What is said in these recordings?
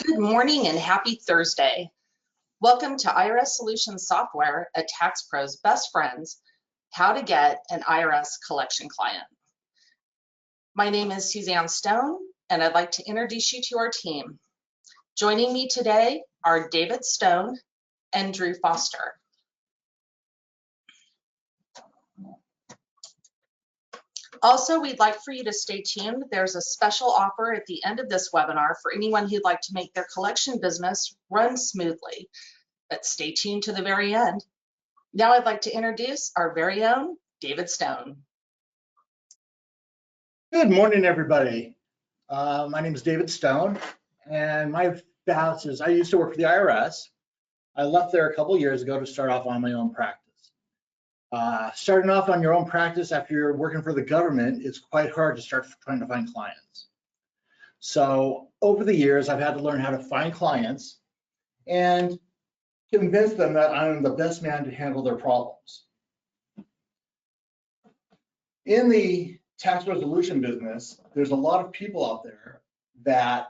Good morning and happy Thursday. Welcome to IRS Solutions Software, a tax pro's best friends, how to get an IRS collection client. My name is Suzanne Stone, and I'd like to introduce you to our team. Joining me today are David Stone and Drew Foster. Also, we'd like for you to stay tuned. There's a special offer at the end of this webinar for anyone who'd like to make their collection business run smoothly. But stay tuned to the very end. Now I'd like to introduce our very own David Stone. Good morning, everybody. My name is David Stone, and my past is I used to work for the IRS. I left there a couple of years ago to start off on my own practice. Starting off on your own practice after you're working for the government, it's quite hard to start trying to find clients. So over the years, I've had to learn how to find clients and convince them that I'm the best man to handle their problems. In the tax resolution business, there's a lot of people out there that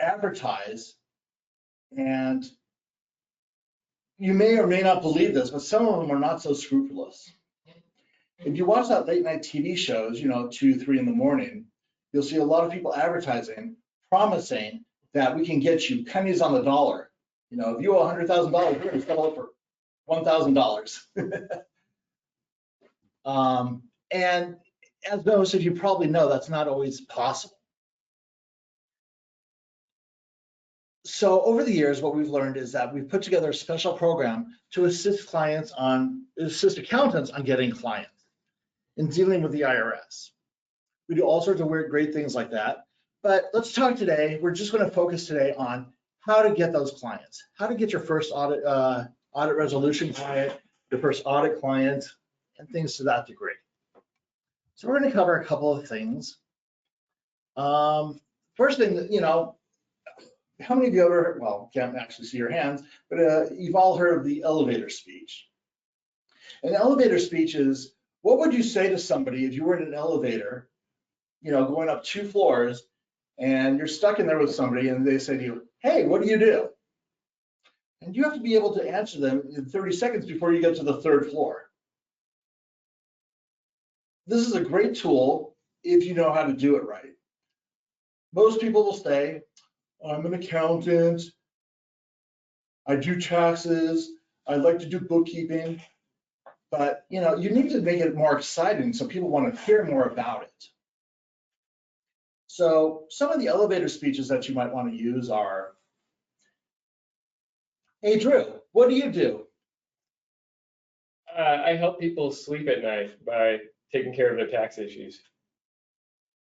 advertise, and you may or may not believe this, but some of them are not so scrupulous. If you watch that late night TV shows, 2, 3 in the morning, you'll see a lot of people advertising, promising that we can get you pennies on the dollar. If you owe $100,000, we're going to settle it for $1,000. And as most of you probably know, that's not always possible. So over the years, what we've learned is that we've put together a special program to assist accountants on getting clients in dealing with the IRS. We do all sorts of great things like that. But let's talk today. We're just going to focus today on how to get those clients, how to get your first audit resolution client, your first audit client, and things to that degree. So we're going to cover a couple of things. First thing, how many of you ever, well, can't actually see your hands, but you've all heard of the elevator speech. An elevator speech is, what would you say to somebody if you were in an elevator, going up 2 floors, and you're stuck in there with somebody and they say to you, hey, what do you do? And you have to be able to answer them in 30 seconds before you get to the 3rd floor. This is a great tool if you know how to do it right. Most people will say, I'm an accountant, I do taxes, I like to do bookkeeping, but you need to make it more exciting so people want to hear more about it. So some of the elevator speeches that you might want to use are, hey Drew, what do you do? I help people sleep at night by taking care of their tax issues,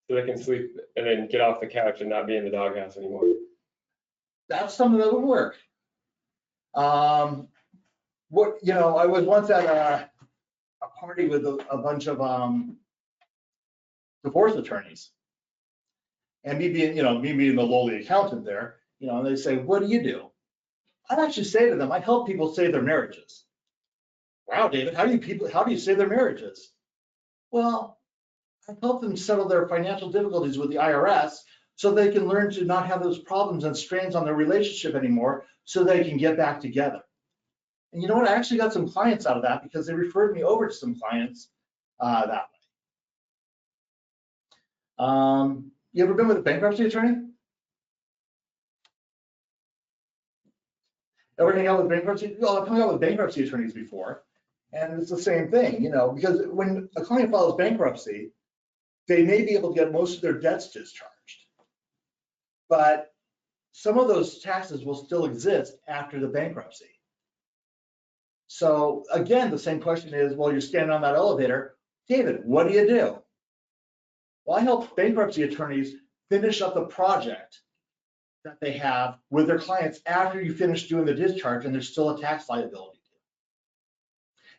so they can sleep and then get off the couch and not be in the doghouse anymore. That's something that would work. I was once at a party with a bunch of divorce attorneys, and me being the lowly accountant there, and they say, what do you do? I'd actually say to them, I help people save their marriages. Wow, David, how do you save their marriages? Well, I help them settle their financial difficulties with the IRS so they can learn to not have those problems and strains on their relationship anymore so they can get back together. And you know what? I actually got some clients out of that because they referred me over to some clients that way. You ever been with a bankruptcy attorney? Ever hang out with bankruptcy? Well, I've hung out with bankruptcy attorneys before, and it's the same thing, because when a client files bankruptcy, they may be able to get most of their debts discharged, but some of those taxes will still exist after the bankruptcy. So again, the same question is, well, you're standing on that elevator, David, what do you do? Well, I help bankruptcy attorneys finish up the project that they have with their clients after you finish doing the discharge and there's still a tax liability.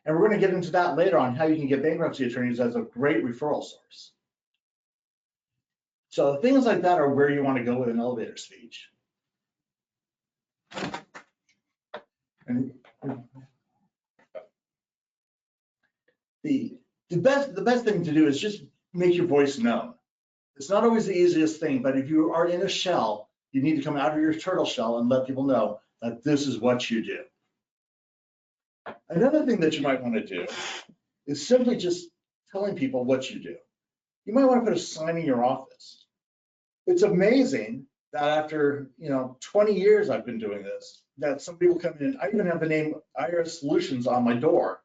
And we're going to get into that later on, how you can get bankruptcy attorneys as a great referral source. So things like that are where you want to go with an elevator speech. And the best thing to do is just make your voice known. It's not always the easiest thing, but if you are in a shell, you need to come out of your turtle shell and let people know that this is what you do. Another thing that you might want to do is simply just telling people what you do. You might want to put a sign in your office. It's amazing that after 20 years I've been doing this, that somebody will come in. I even have the name IRS Solutions on my door.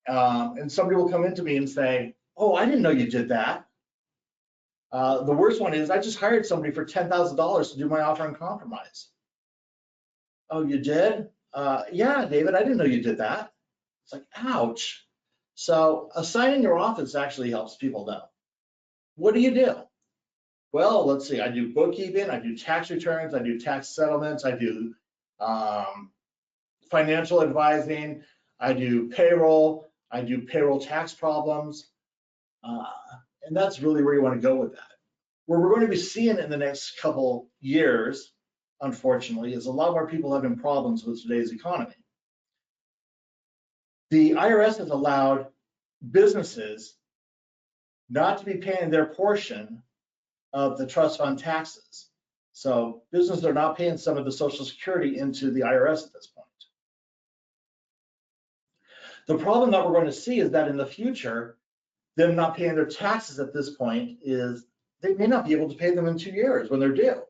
And somebody will come into me and say, oh, I didn't know you did that. The worst one is I just hired somebody for $10,000 to do my offer in compromise. Oh, you did? Yeah, David, I didn't know you did that. It's like, ouch. So a sign in your office actually helps people know. What do you do? Well, let's see, I do bookkeeping, I do tax returns, I do tax settlements, I do financial advising, I do payroll tax problems. And that's really where you want to go with that. Where we're going to be seeing in the next couple years, unfortunately, is a lot more people having problems with today's economy. The IRS has allowed businesses not to be paying their portion of the trust fund taxes. So businesses are not paying some of the Social Security into the IRS at this point. The problem that we're going to see is that in the future, them not paying their taxes at this point is they may not be able to pay them in 2 years when they're due.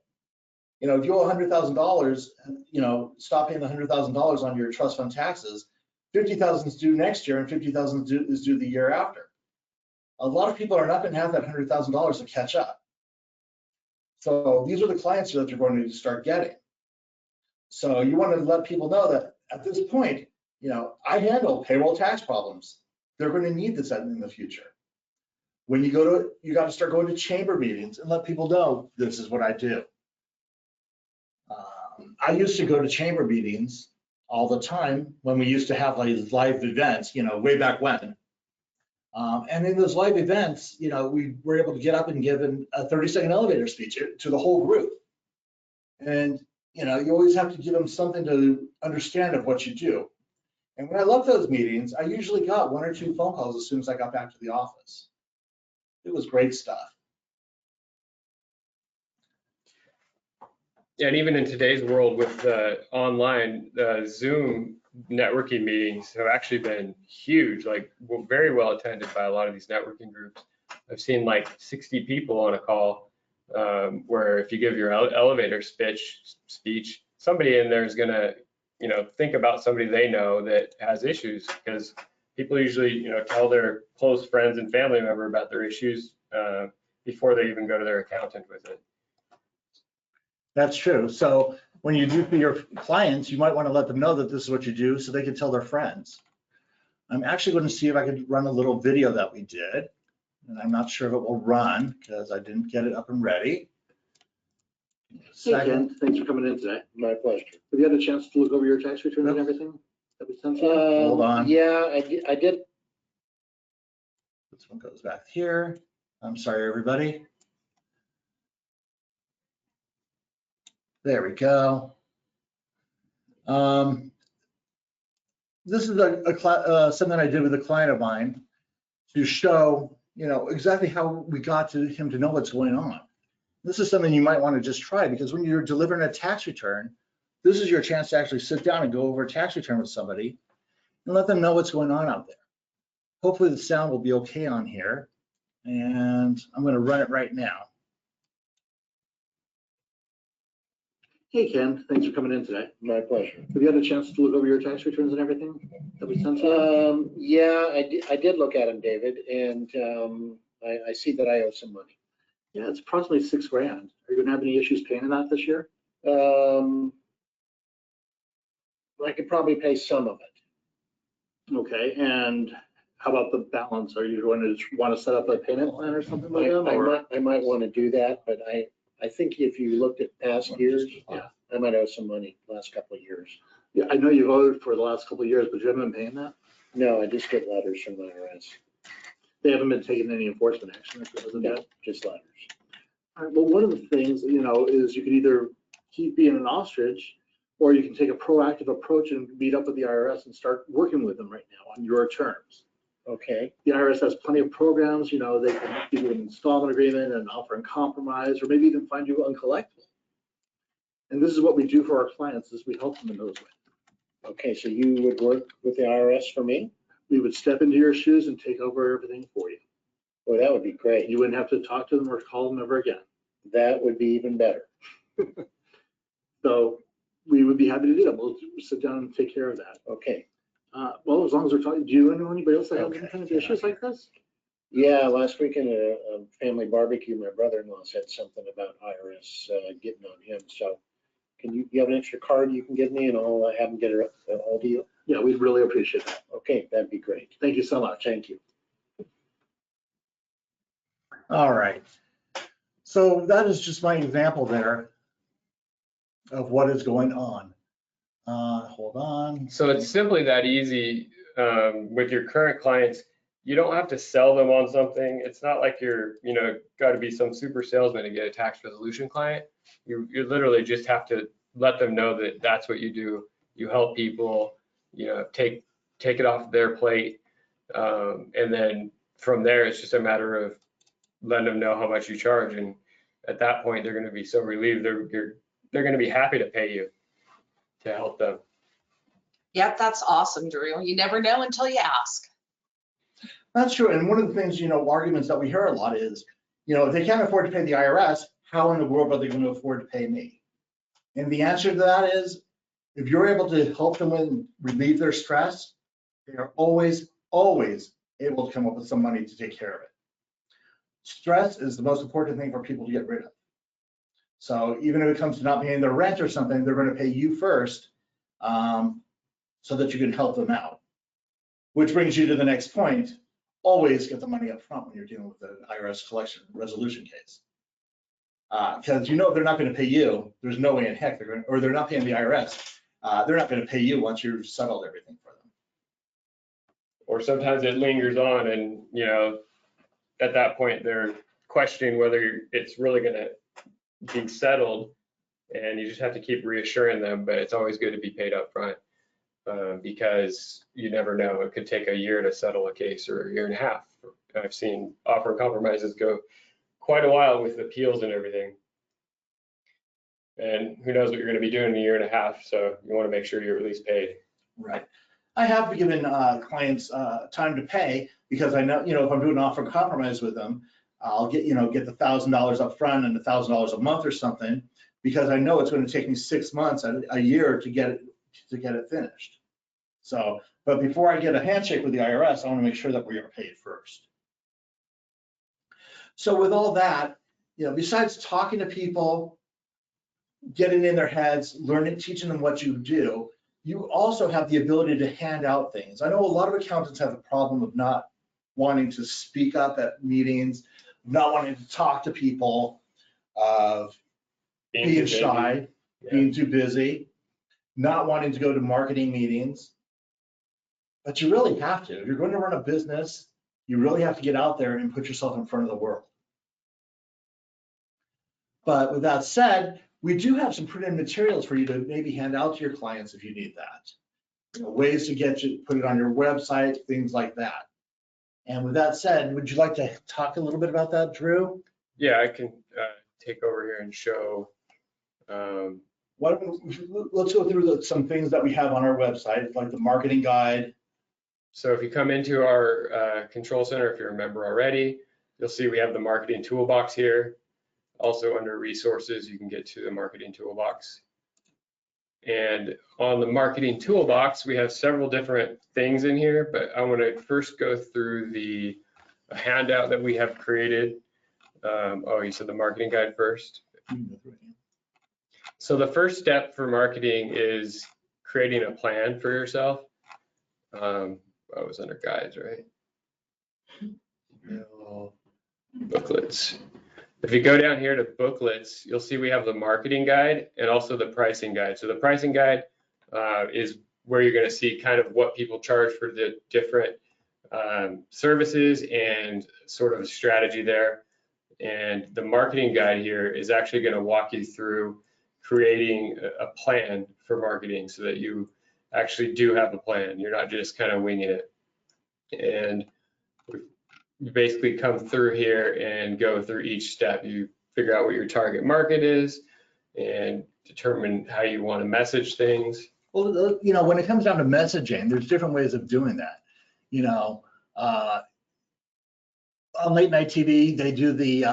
If you owe $100,000, stop paying the $100,000 on your trust fund taxes, $50,000 is due next year and $50,000 is due the year after. A lot of people are not going to have that $100,000 to catch up. So these are the clients that you're going to start getting. So you want to let people know that at this point, I handle payroll tax problems. They're going to need this in the future. When you got to start going to chamber meetings and let people know this is what I do. I used to go to chamber meetings all the time when we used to have like live events, way back when. And in those live events, we were able to get up and give a 30-second elevator speech to the whole group. And, you always have to give them something to understand of what you do. And when I left those meetings, I usually got 1 or 2 phone calls as soon as I got back to the office. It was great stuff. Yeah, and even in today's world with online Zoom networking meetings have actually been huge, like very well attended by a lot of these networking groups. I've seen like 60 people on a call where if you give your elevator speech, somebody in there is gonna, think about somebody they know that has issues, because people usually, tell their close friends and family member about their issues before they even go to their accountant with it. That's true. So when you do for your clients, you might want to let them know that this is what you do so they can tell their friends. I'm actually going to see if I could run a little video that we did. And I'm not sure if it will run because I didn't get it up and ready. Hey Ken, thanks for coming in today. My pleasure. Have you had a chance to look over your tax returns and everything that we sent you? Hold on. Yeah, I did. This one goes back here. I'm sorry, everybody. There we go. This is something I did with a client of mine to show, exactly how we got to him to know what's going on. This is something you might want to just try, because when you're delivering a tax return, this is your chance to actually sit down and go over a tax return with somebody and let them know what's going on out there. Hopefully the sound will be okay on here, and I'm going to run it right now. Hey Ken, thanks for coming in today. My pleasure. Have you had a chance to look over your tax returns and everything that we sent you? Yeah, I did look at them, David, and I see that I owe some money. Yeah, it's approximately $6 grand. Are you going to have any issues paying that this year? I could probably pay some of it. Okay, and how about the balance? Are you going to want to set up a payment plan or something like that? I might want to do that, but I think if you looked at past years, Yeah. I might owe some money last couple of years. Yeah, I know you've owed for the last couple of years, but you haven't been paying that? No, I just get letters from the IRS. They haven't been taking any enforcement action as of yet? Just letters. All right, well, one of the things, is you can either keep being an ostrich, or you can take a proactive approach and meet up with the IRS and start working with them right now on your terms. Okay, The IRS has plenty of programs, you know, they can give you an installment agreement and offer a compromise, or maybe even find you uncollectible. And this is what we do for our clients, is we help them in those ways. okay, so you would work with the IRS for me? We would step into your shoes and take over everything for you. Boy, that would be great. You wouldn't have to talk to them or call them ever again. That would be even better. So we would be happy to do that. We'll sit down and take care of that. Okay. Well, as long as we're talking, do you know anybody else that has Okay. any kind of issues like this? Yeah, last week in a family barbecue, my brother-in-law said something about IRS getting on him. So can you have an extra card you can give me and I'll have him get it all to you? Yeah, we'd really appreciate that. Okay, that'd be great. Thank you so much. Thank you. All right. So that is just my example there of what is going on. Hold on. So it's simply that easy with your current clients. You don't have to sell them on something. It's not like you're, got to be some super salesman to get a tax resolution client. You literally just have to let them know that that's what you do. You help people, take it off their plate. And then from there, it's just a matter of letting them know how much you charge. And at that point, they're going to be so relieved. They're going to be happy to pay you to help them. Yep, that's awesome, Drew. You never know until you ask. That's true. And one of the things, arguments that we hear a lot is, if they can't afford to pay the IRS, how in the world are they going to afford to pay me? And the answer to that is, if you're able to help them relieve their stress, they are always, always able to come up with some money to take care of it. Stress is the most important thing for people to get rid of. So even if it comes to not paying their rent or something, they're going to pay you first so that you can help them out. Which brings you to the next point. Always get the money up front when you're dealing with an IRS collection resolution case. Because if they're not going to pay you, there's no way in heck they're not paying the IRS. They're not going to pay you once you've settled everything for them. Or sometimes it lingers on and, at that point, they're questioning whether it's really going to be settled. And you just have to keep reassuring them, but it's always good to be paid up front because you never know. It could take a year to settle a case or a year and a half. I've seen offer compromises go quite a while with appeals and everything. And who knows what you're going to be doing in a year and a half. So you want to make sure you're at least paid. Right. I have given clients time to pay because I know, if I'm doing an offer compromise with them, I'll get the $1,000 up front and $1,000 a month or something, because I know it's going to take me 6 months, a year to get it finished. So, but before I get a handshake with the IRS, I want to make sure that we are paid first. So with all that, besides talking to people, getting in their heads, teaching them what you do, you also have the ability to hand out things. I know a lot of accountants have the problem of not wanting to speak up at meetings, not wanting to talk to people, of being shy, being too busy, not wanting to go to marketing meetings. But you really have to. If you're going to run a business, you really have to get out there and put yourself in front of the world. But with that said, we do have some printed materials for you to maybe hand out to your clients if you need that. Ways to put it on your website, things like that. And with that said, would you like to talk a little bit about that, Drew? Yeah, I can take over here and show. Let's go through some things that we have on our website, like the marketing guide. So if you come into our control center, if you're a member already, you'll see we have the marketing toolbox here. Also under resources, you can get to the marketing toolbox. And on the marketing toolbox, we have several different things in here, but I want to first go through the handout that we have created. You said the marketing guide first. So the first step for marketing is creating a plan for yourself. I was under guides, right? No. Booklets. If you go down here to booklets, you'll see we have the marketing guide and also the pricing guide. So the pricing guide is where you're going to see kind of what people charge for the different services and sort of a strategy there. And the marketing guide here is actually going to walk you through creating a plan for marketing so that you actually do have a plan. You're not just kind of winging it. And you basically come through here and go through each step. You figure out what your target market is and determine how you want to message things. Well, when it comes down to messaging, there's different ways of doing that. On late night TV, they do the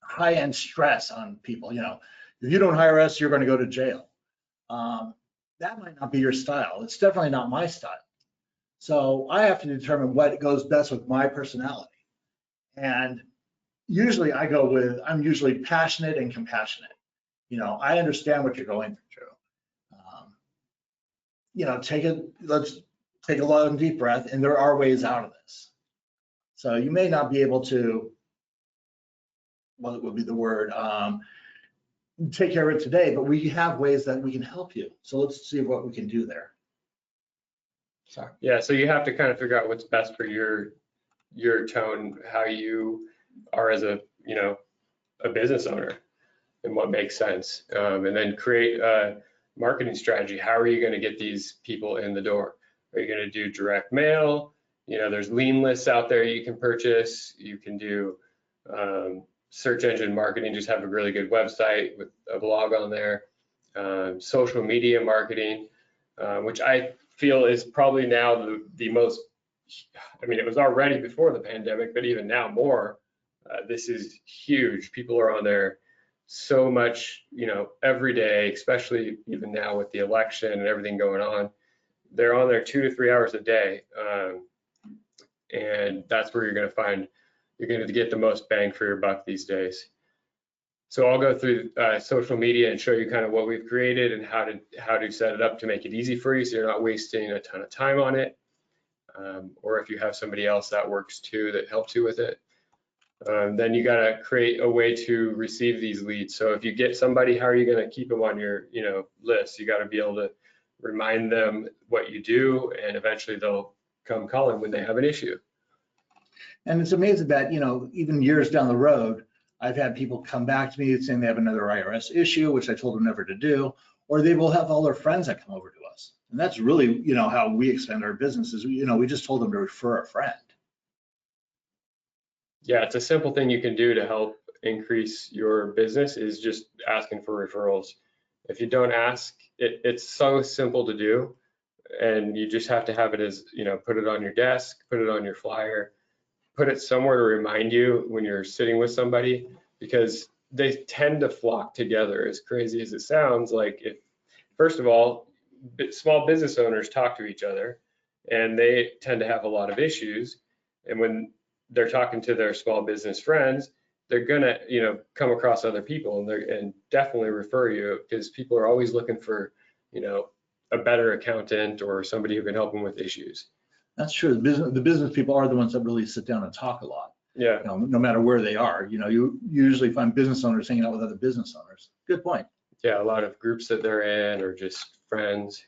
high-end stress on people. If you don't hire us, you're going to go to jail. That might not be your style. It's definitely not my style. So I have to determine what goes best with my personality. And usually I'm usually passionate and compassionate. I understand what you're going through. Let's take a long deep breath, and there are ways out of this. So you may not be able to, what would be the word, take care of it today, but we have ways that we can help you. So let's see what we can do there. Sorry. Yeah, so you have to kind of figure out what's best for your tone, how you are as a business owner, and what makes sense, and then create a marketing strategy. How are you going to get these people in the door? Are you going to do direct mail? There's lean lists out there you can purchase. You can do search engine marketing, just have a really good website with a blog on there. Social media marketing, which I feel is probably now the most, it was already before the pandemic, but even now more. This is huge. People are on there so much, every day, especially even now with the election and everything going on. They're on there 2 to 3 hours a day. And that's where you're going to get the most bang for your buck these days. So I'll go through social media and show you kind of what we've created and how to set it up to make it easy for you so you're not wasting a ton of time on it. Or if you have somebody else that works too that helps you with it. Then you got to create a way to receive these leads. So if you get somebody, how are you going to keep them on your list? You got to be able to remind them what you do, and eventually they'll come calling when they have an issue. And it's amazing that, even years down the road, I've had people come back to me saying they have another IRS issue, which I told them never to do, or they will have all their friends that come over to us. And that's really, how we expand our businesses. We just told them to refer a friend. Yeah, it's a simple thing you can do to help increase your business is just asking for referrals. If you don't ask, it's so simple to do, and you just have to have it as, put it on your desk, put it on your flyer, put it somewhere to remind you when you're sitting with somebody, because they tend to flock together. As crazy as it sounds, first of all, small business owners talk to each other, and they tend to have a lot of issues. And when they're talking to their small business friends, they're gonna, come across other people and definitely refer you, because people are always looking for, a better accountant or somebody who can help them with issues. That's true. The business people are the ones that really sit down and talk a lot. Yeah. No matter where they are, you usually find business owners hanging out with other business owners. Good point. Yeah, a lot of groups that they're in or just friends.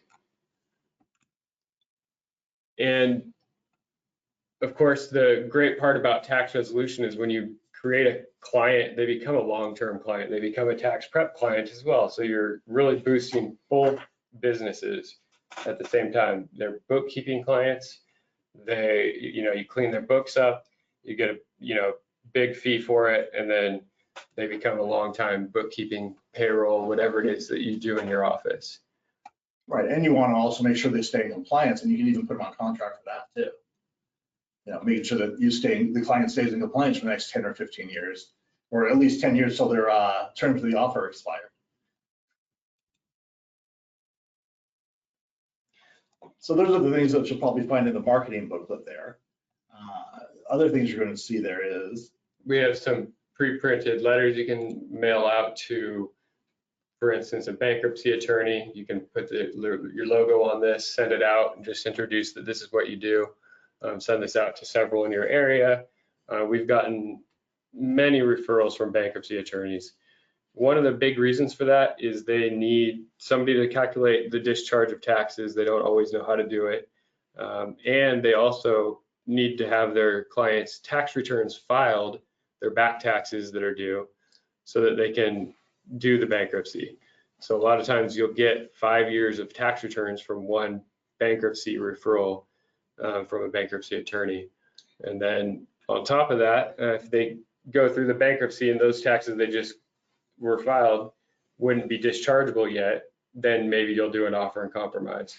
And of course, the great part about tax resolution is when you create a client, they become a long-term client. They become a tax prep client as well. So you're really boosting both businesses at the same time. They're bookkeeping clients. You clean their books up, you get a, big fee for it, and then they become a long-time bookkeeping, payroll, whatever it is that you do in your office. Right, and you want to also make sure they stay in compliance, and you can even put them on contract for that too. Making sure that the client stays in compliance for the next 10 or 15 years, or at least 10 years till their terms of the offer expire. So those are the things that you'll probably find in the marketing booklet there. Other things you're going to see there is, we have some pre-printed letters you can mail out to, for instance, a bankruptcy attorney. You can put your logo on this, send it out, and just introduce that this is what you do. Send this out to several in your area. We've gotten many referrals from bankruptcy attorneys. One of the big reasons for that is they need somebody to calculate the discharge of taxes. They don't always know how to do it. And they also need to have their clients' tax returns filed, their back taxes that are due, so that they can do the bankruptcy. So a lot of times you'll get 5 years of tax returns from one bankruptcy referral from a bankruptcy attorney. And then on top of that, if they go through the bankruptcy and those taxes they just were filed wouldn't be dischargeable yet, then maybe you'll do an offer and compromise.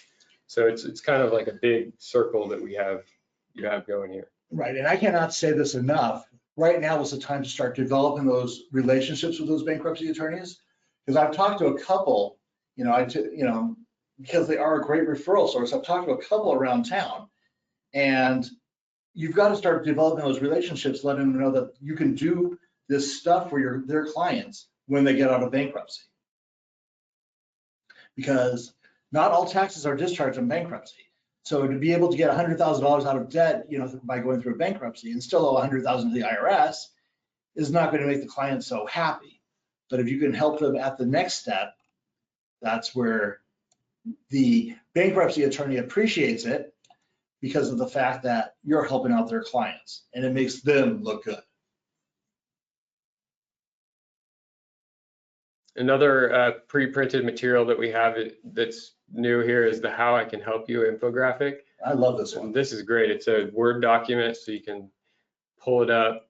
So it's kind of like a big circle that you have going here. Right, and I cannot say this enough. Right now is the time to start developing those relationships with those bankruptcy attorneys. Because I've talked to a couple, because they are a great referral source. I've talked to a couple around town, and you've got to start developing those relationships, letting them know that you can do this stuff for their clients when they get out of bankruptcy. Because not all taxes are discharged in bankruptcy. So to be able to get $100,000 out of debt, by going through a bankruptcy and still owe $100,000 to the IRS is not going to make the client so happy. But if you can help them at the next step, that's where the bankruptcy attorney appreciates it, because of the fact that you're helping out their clients and it makes them look good. Another pre-printed material that we have that's new here is the How I Can Help You infographic. I love this one. This is great. It's a Word document, so you can pull it up.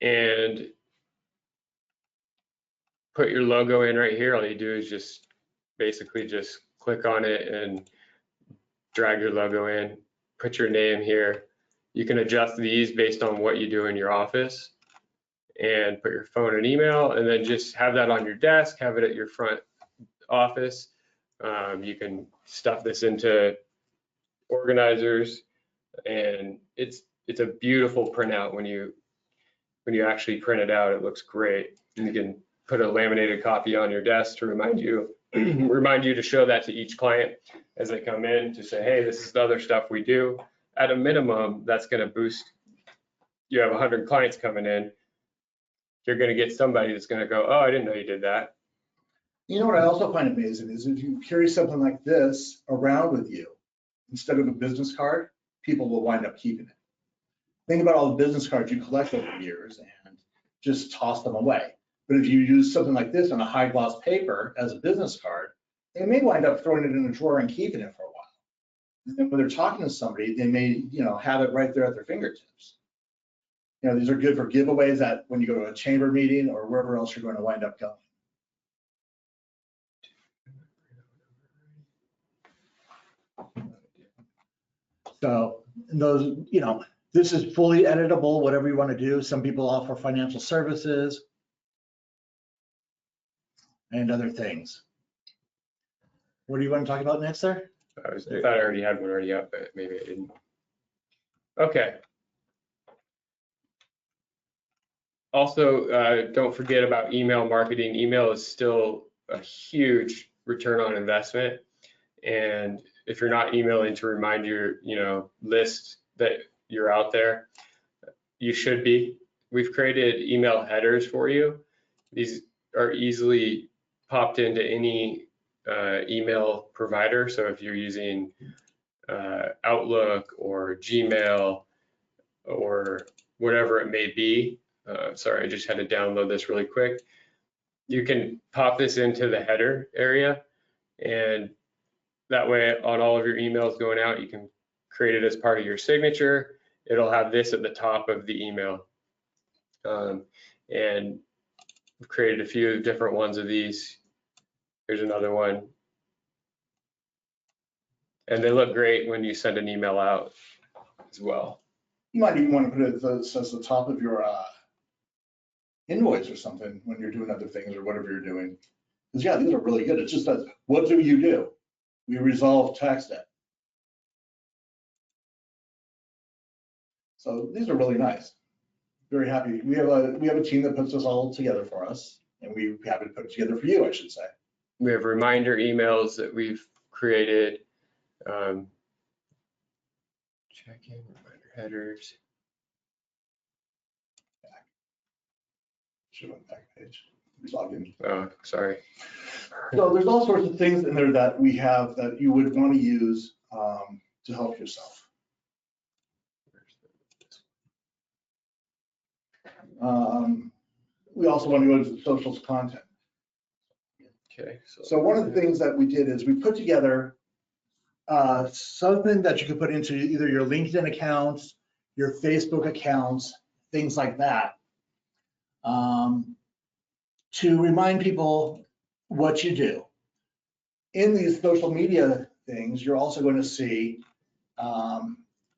And put your logo in right here. All you do is just basically just click on it and drag your logo in, put your name here. You can adjust these based on what you do in your office, and put your phone and email, and then just have that on your desk, have it at your front office. You can stuff this into organizers, and it's a beautiful printout. When you actually print it out, it looks great. And you can put a laminated copy on your desk to remind you to show that to each client as they come in, to say, hey, this is the other stuff we do. At a minimum, that's going to boost. You have 100 clients coming in, you're going to get somebody that's going to go, oh, I didn't know you did that. You know what I also find amazing is if you carry something like this around with you, instead of a business card, people will wind up keeping it. Think about all the business cards you collect over the years and just toss them away. But if you use something like this on a high gloss paper as a business card, they may wind up throwing it in a drawer and keeping it for a while. And then when they're talking to somebody, they may, have it right there at their fingertips. These are good for giveaways at when you go to a chamber meeting or wherever else you're going to wind up going. So those, this is fully editable, whatever you want to do. Some people offer financial services and other things. What do you want to talk about next, sir? I thought I already had one already up, but maybe I didn't. Okay. Also, don't forget about email marketing. Email is still a huge return on investment. And if you're not emailing to remind your, list that you're out there, you should be. We've created email headers for you. These are easily popped into any email provider. So if you're using Outlook or Gmail or whatever it may be, sorry, I just had to download this really quick. You can pop this into the header area, and that way on all of your emails going out, you can create it as part of your signature. It'll have this at the top of the email. And we've created a few different ones of these. Here's another one. And they look great when you send an email out as well. You might even want to put it as the top of your invoice or something when you're doing other things or whatever you're doing. Because yeah, these are really good. It's just that, what do you do? We resolve tax debt. So these are really nice. Very happy. We have a team that puts this all together for us, and we have it put together for you, I should say. We have reminder emails that we've created. Check-in, reminder headers. Should have went back page. Log in. Oh, sorry. So there's all sorts of things in there that we have that you would want to use to help yourself. We also want to go into the socials content. Okay. So one of the things that we did is we put together something that you could put into either your LinkedIn accounts, your Facebook accounts, things like that, to remind people what you do. In these social media things, you're also going to see,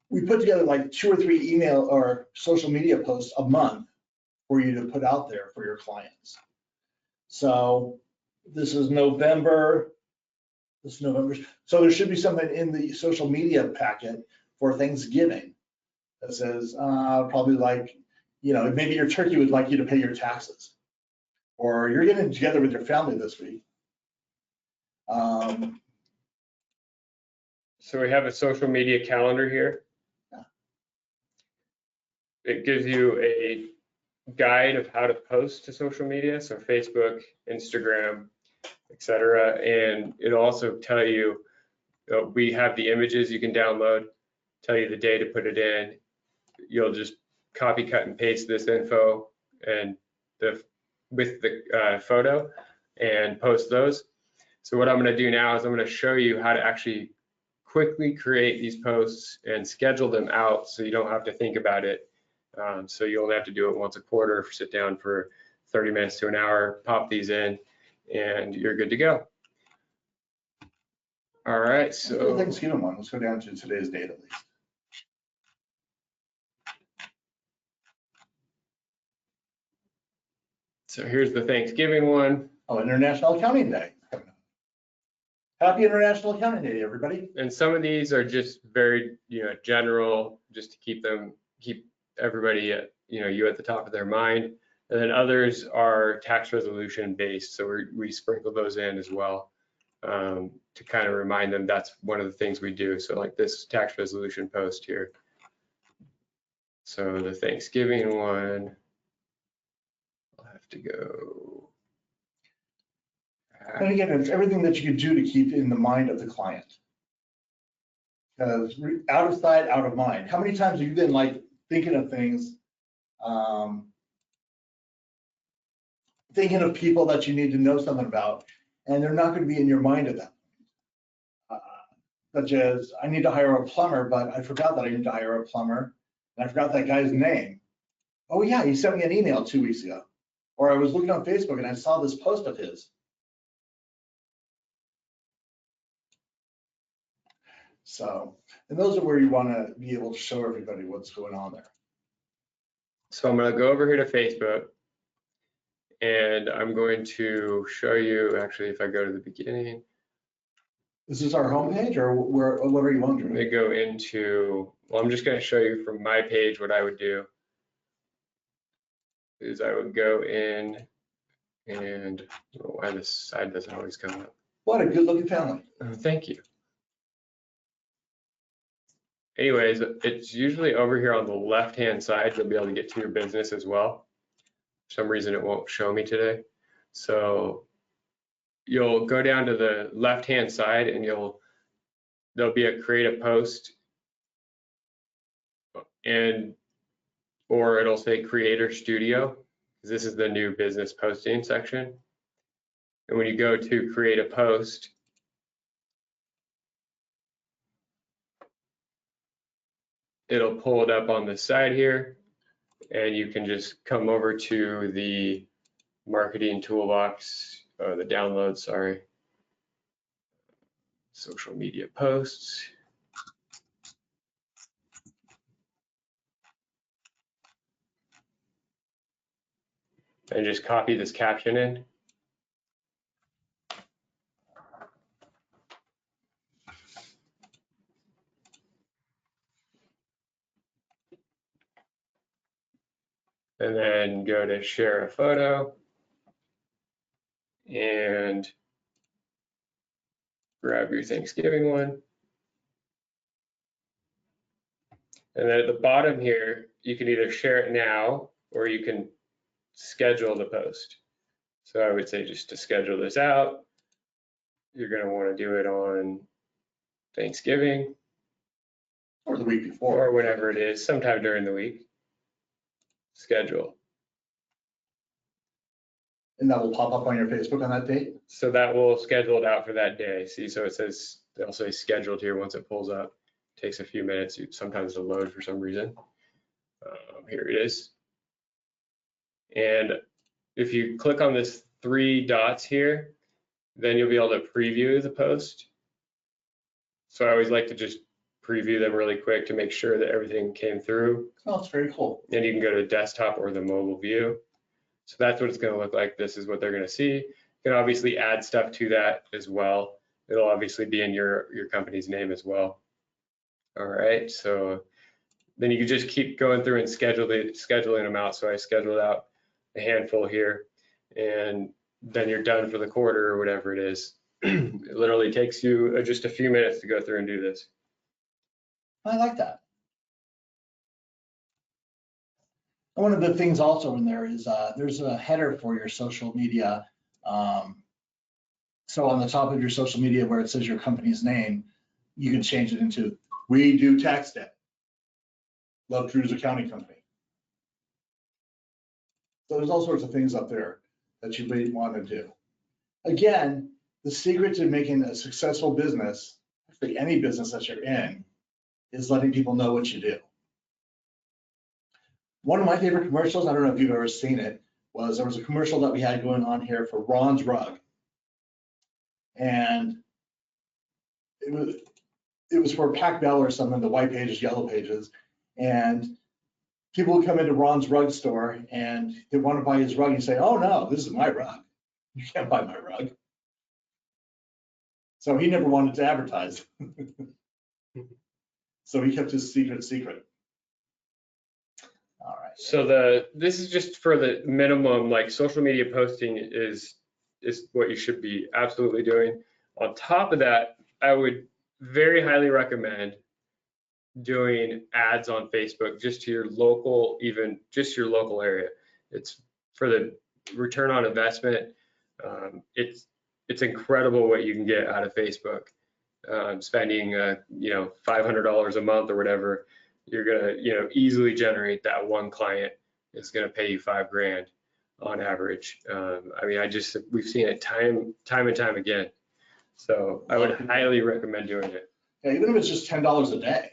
we put together like 2 or 3 email or social media posts a month for you to put out there for your clients. So this is November. So there should be something in the social media packet for Thanksgiving that says probably like, maybe your turkey would like you to pay your taxes, or you're getting together with your family this week. So we have a social media calendar here. Yeah. It gives you a guide of how to post to social media, so Facebook, Instagram, etc. And it'll also tell you, we have the images you can download, tell you the day to put it in. You'll just copy, cut, and paste this info and with the photo and post those. So what I'm going to do now is I'm going to show you how to actually quickly create these posts and schedule them out so you don't have to think about it. So you only have to do it once a quarter, sit down for 30 minutes to an hour, pop these in, and you're good to go. All right, so the Thanksgiving one, let's go down to today's date at least. So here's the Thanksgiving one. Oh, International Accounting Day. Happy International Accounting Day, everybody. And some of these are just very, general, just to keep everybody at, you at the top of their mind. And then others are tax resolution based. So we sprinkle those in as well, to kind of remind them that's one of the things we do. So like this tax resolution post here. So the Thanksgiving one, I'll have to go. And again, it's everything that you can do to keep in the mind of the client. Because out of sight, out of mind. How many times have you been like thinking of things, thinking of people that you need to know something about, and they're not going to be in your mind at that point? Such as, I need to hire a plumber, but I forgot that I need to hire a plumber, and I forgot that guy's name. Oh yeah, he sent me an email 2 weeks ago. Or I was looking on Facebook and I saw this post of his. So, and those are where you want to be able to show everybody what's going on there. So I'm going to go over here to Facebook, and I'm going to show you, actually, if I go to the beginning. Is this our homepage, or what are you wondering? They go into, well, I'm just going to show you from my page what I would do. Is I would go in and, why this side doesn't always come up. What a good looking family. Oh, thank you. Anyways, it's usually over here on the left-hand side. You'll be able to get to your business as well. For some reason, it won't show me today. So you'll go down to the left-hand side and there'll be a create a post, or it'll say Creator Studio. This is the new business posting section. And when you go to create a post, it'll pull it up on the side here, and you can just come over to the marketing toolbox, the download, sorry, social media posts. And just copy this caption in. And then go to share a photo and grab your Thanksgiving one. And then at the bottom here, you can either share it now or you can schedule the post. So I would say just to schedule this out, you're going to want to do it on Thanksgiving Or the week before. or whenever it is, sometime during the week. Schedule. And that will pop up on your Facebook on that date? So that will schedule it out for that day. See, so it says They'll say scheduled here once it pulls up. Takes a few minutes, sometimes to load for some reason. Here it is. And if you click on this 3 dots here, then you'll be able to preview the post. So I always like to just preview them really quick to make sure that everything came through. Oh, it's very cool. And you can go to desktop or the mobile view. So that's what it's going to look like. This is what they're going to see. You can obviously add stuff to that as well. It'll obviously be in your company's name as well. All right, so then you can just keep going through and scheduling them out. So I scheduled out a handful here, and then you're done for the quarter or whatever it is. It literally takes you just a few minutes to go through and do this. I like that. One of the things also in there is there's a header for your social media. So on the top of your social media where it says your company's name, you can change it into, we do tax debt. Love Drew's Accounting Company. So there's all sorts of things up there that you may want to do. Again, the secret to making a successful business, actually any business that you're in, is letting people know what you do. One of my favorite commercials, I don't know if you've ever seen it, was there was a commercial that we had going on here for Ron's Rug. And it was for Pac Bell or something, the white pages, yellow pages. And people would come into Ron's rug store and they want to buy his rug and say, oh no, this is my rug. You can't buy my rug. So he never wanted to advertise. So he kept his secret. All right. So this is just for the minimum, like social media posting is what you should be absolutely doing. On top of that, I would very highly recommend doing ads on Facebook just to your local, even just your local area. It's for the return on investment. It's incredible what you can get out of Facebook. Spending $500 a month or whatever, you're gonna easily generate that one client is gonna pay you $5,000 on average. I mean, we've seen it time and time again. So I would highly recommend doing it. Yeah, even if it's just $10 a day.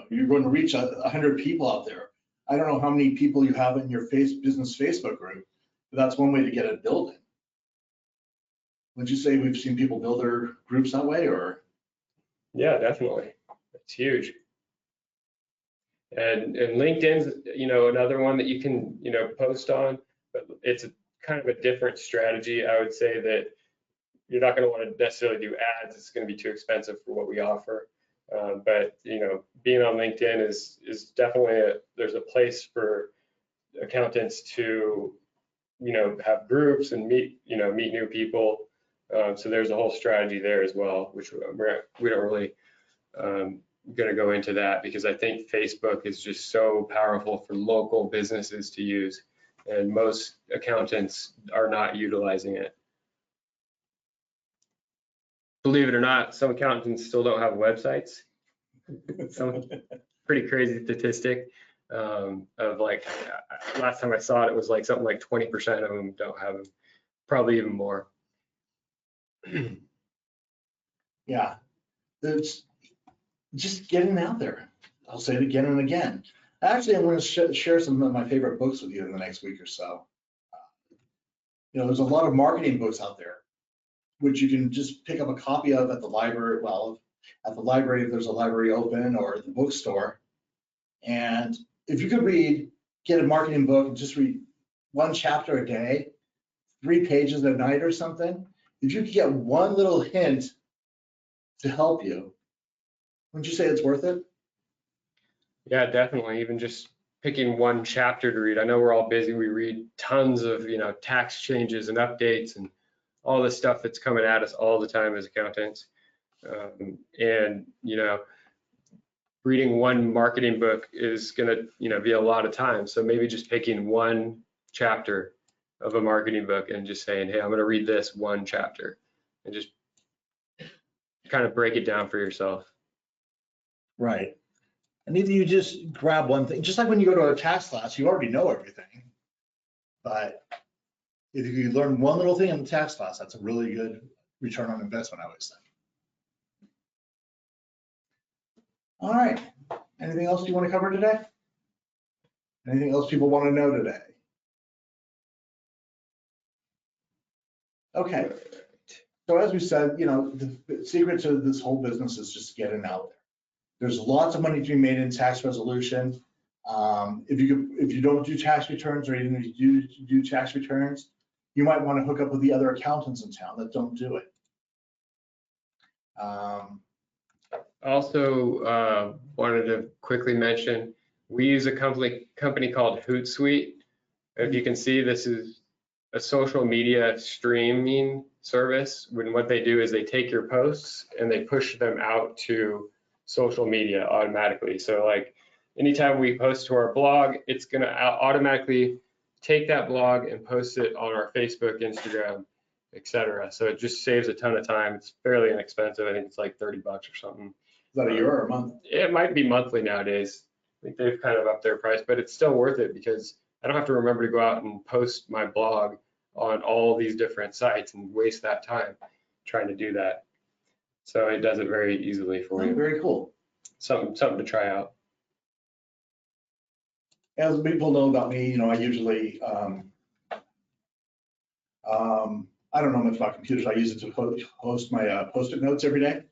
You're going to reach 100 people out there. I don't know how many people you have in your business Facebook group, but that's one way to get it building. Would you say we've seen people build their groups that way, or? Yeah, definitely. It's huge. And LinkedIn's, another one that you can, post on, but it's kind of a different strategy. I would say that you're not going to want to necessarily do ads. It's going to be too expensive for what we offer. But being on LinkedIn is definitely there's a place for accountants to have groups and meet new people. So there's a whole strategy there as well, which we don't really going to go into that, because I think Facebook is just so powerful for local businesses to use, and most accountants are not utilizing it. Believe it or not, some accountants still don't have websites. Some pretty crazy statistic of like, last time I saw it, it was like something like 20% of them don't have them, probably even more. Yeah, it's just getting out there. I'll say it again and again. Actually, I'm going to share some of my favorite books with you in the next week or so. There's a lot of marketing books out there, which you can just pick up a copy of at the library. Well, at the library, if there's a library open, or at the bookstore. And if you could get a marketing book and just read one chapter a day, 3 pages a night or something, if you could get one little hint to help you, wouldn't you say it's worth it? Yeah, definitely. Even just picking one chapter to read. I know we're all busy. We read tons of, tax changes and updates and all this stuff that's coming at us all the time as accountants. And reading one marketing book is going to, be a lot of time. So maybe just picking one chapter of a marketing book and just saying, hey, I'm going to read this one chapter, and just kind of break it down for yourself. Right. And either you just grab one thing, just like when you go to a tax class, you already know everything. But if you learn one little thing in the tax class, that's a really good return on investment, I always think. All right. Anything else you want to cover today? Anything else people want to know today? Okay. So as we said, you know, the secret to this whole business is just getting out there. There's lots of money to be made in tax resolution. If you don't do tax returns, or even if you do tax returns, you might want to hook up with the other accountants in town that don't do it. Also, wanted to quickly mention, we use a company called Hootsuite. If you can see, this is a social media streaming service. When what they do is they take your posts and they push them out to social media automatically. So like anytime we post to our blog, it's gonna automatically take that blog and post it on our Facebook, Instagram, etc. So it just saves a ton of time. It's fairly inexpensive. I think it's like 30 bucks or something. Is that a year or a month? It might be monthly nowadays. I think they've kind of upped their price, but it's still worth it because I don't have to remember to go out and post my blog on all these different sites and waste that time trying to do that. So it does it very easily for you. Very cool. Something to try out. As people know about me, you know, I usually, I don't know much about computers. I use it to host my Post-it notes every day.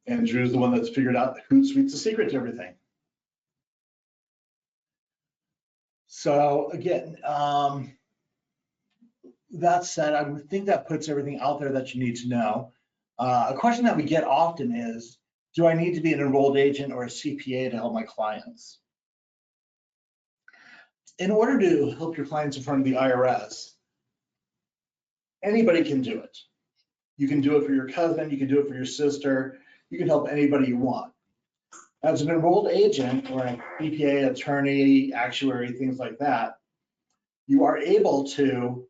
And Drew's the one that's figured out Hootsuite's the secret to everything. So again, that said, I would think that puts everything out there that you need to know. A question that we get often is, do I need to be an enrolled agent or a CPA to help my clients? In order to help your clients in front of the IRS, anybody can do it. You can do it for your cousin, you can do it for your sister, you can help anybody you want. As an enrolled agent or a CPA, attorney, actuary, things like that, you are able to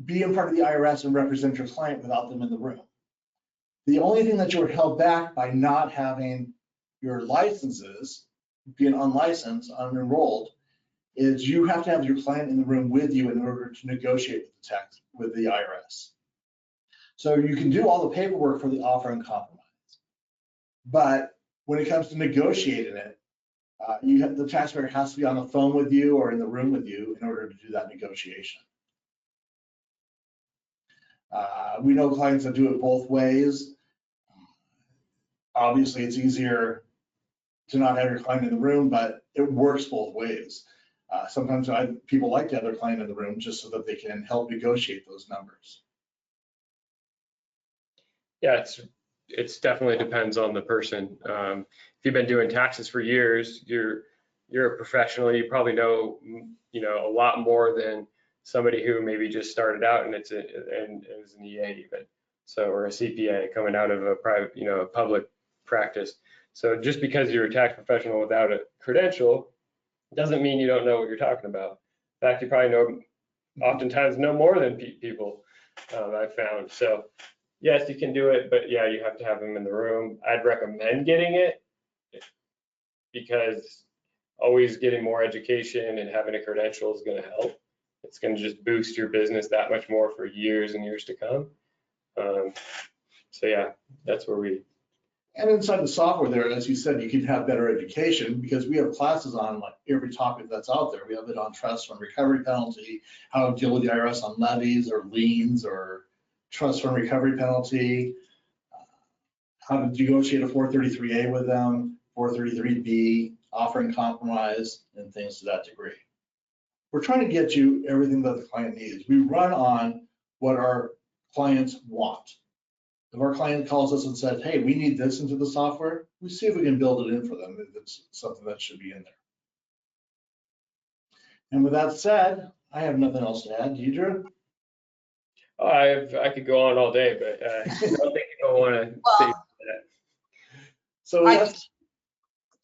be in front of the IRS and represent your client without them in the room. The only thing that you're held back by not having your licenses, being unlicensed, unenrolled, is you have to have your client in the room with you in order to negotiate with the tax, with the IRS. So you can do all the paperwork for the offer and compromise. But when it comes to negotiating it, the taxpayer has to be on the phone with you or in the room with you in order to do that negotiation. We know clients that do it both ways. Obviously, it's easier to not have your client in the room, but it works both ways. Sometimes people like to have their client in the room just so that they can help negotiate those numbers. Yeah, it's definitely depends on the person. If you've been doing taxes for years, you're a professional. You probably know a lot more than somebody who maybe just started out and is an EA even, so, or a CPA coming out of a private, a public practice. So just because you're a tax professional without a credential doesn't mean you don't know what you're talking about. In fact, you probably oftentimes know more than people, I've found. So yes, you can do it, but yeah, you have to have them in the room. I'd recommend getting it because always getting more education and having a credential is going to help. It's going to just boost your business that much more for years and years to come. So yeah, that's where we. And inside the software there, as you said, you can have better education because we have classes on like every topic that's out there. We have it on trust fund recovery penalty, how to deal with the IRS on levies or liens or trust fund recovery penalty, how to negotiate a 433A with them, 433B, offering compromise, and things to that degree. We're trying to get you everything that the client needs. We run on what our clients want. If our client calls us and says, hey, we need this into the software, we see if we can build it in for them if it's something that should be in there. And with that said, I have nothing else to add. Do you, Drew? Oh, I could go on all day, but I don't think people want to see that. So I that's,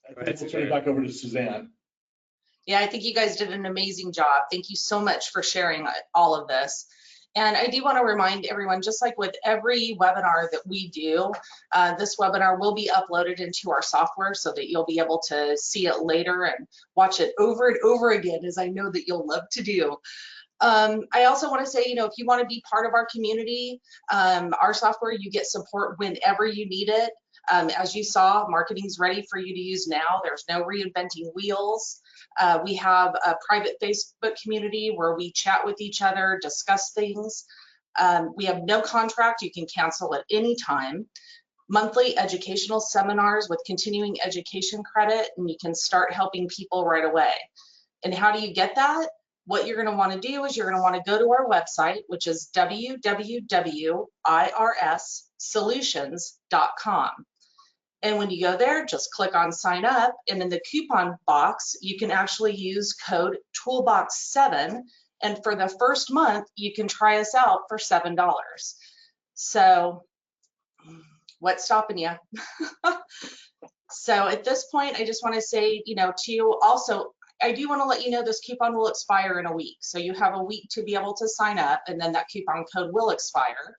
I think we'll turn it back over to Suzanne. Yeah, I think you guys did an amazing job. Thank you so much for sharing all of this. And I do want to remind everyone, just like with every webinar that we do, this webinar will be uploaded into our software so that you'll be able to see it later and watch it over and over again, as I know that you'll love to do. I also want to say, if you want to be part of our community, our software, you get support whenever you need it. As you saw, marketing's ready for you to use now. There's no reinventing wheels. We have a private Facebook community where we chat with each other, discuss things. We have no contract. You can cancel at any time. Monthly educational seminars with continuing education credit, and you can start helping people right away. And how do you get that? What you're going to want to do is you're going to want to go to our website, which is www.irssolutions.com. And when you go there, just click on sign up. And in the coupon box, you can actually use code Toolbox7. And for the first month, you can try us out for $7. So what's stopping you? So at this point, I just want to say, to you also, I do want to let you know this coupon will expire in a week. So you have a week to be able to sign up, and then that coupon code will expire.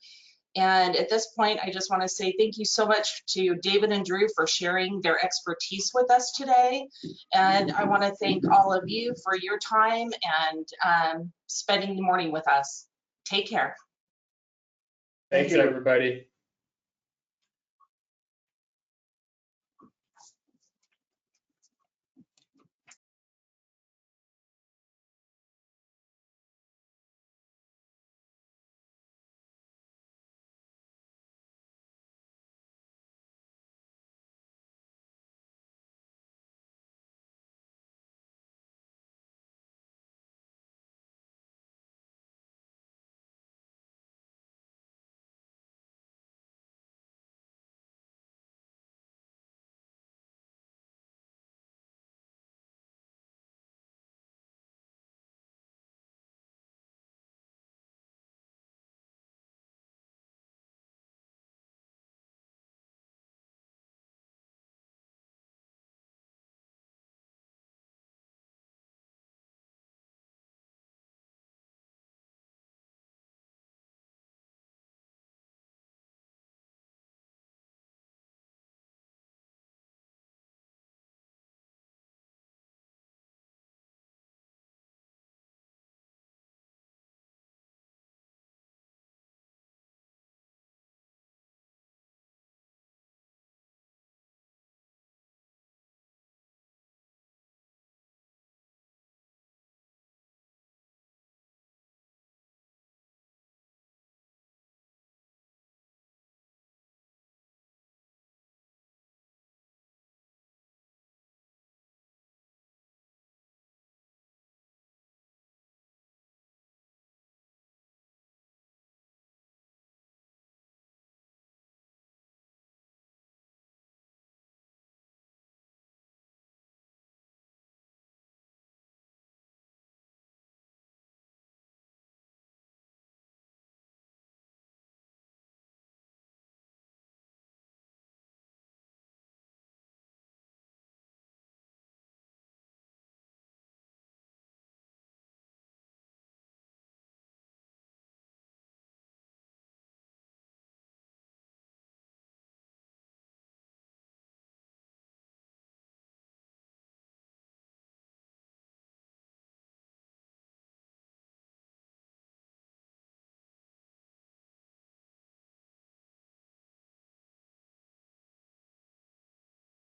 And at this point, I just want to say thank you so much to David and Drew for sharing their expertise with us today. And I want to thank all of you for your time and spending the morning with us. Take care. Thanks, everybody.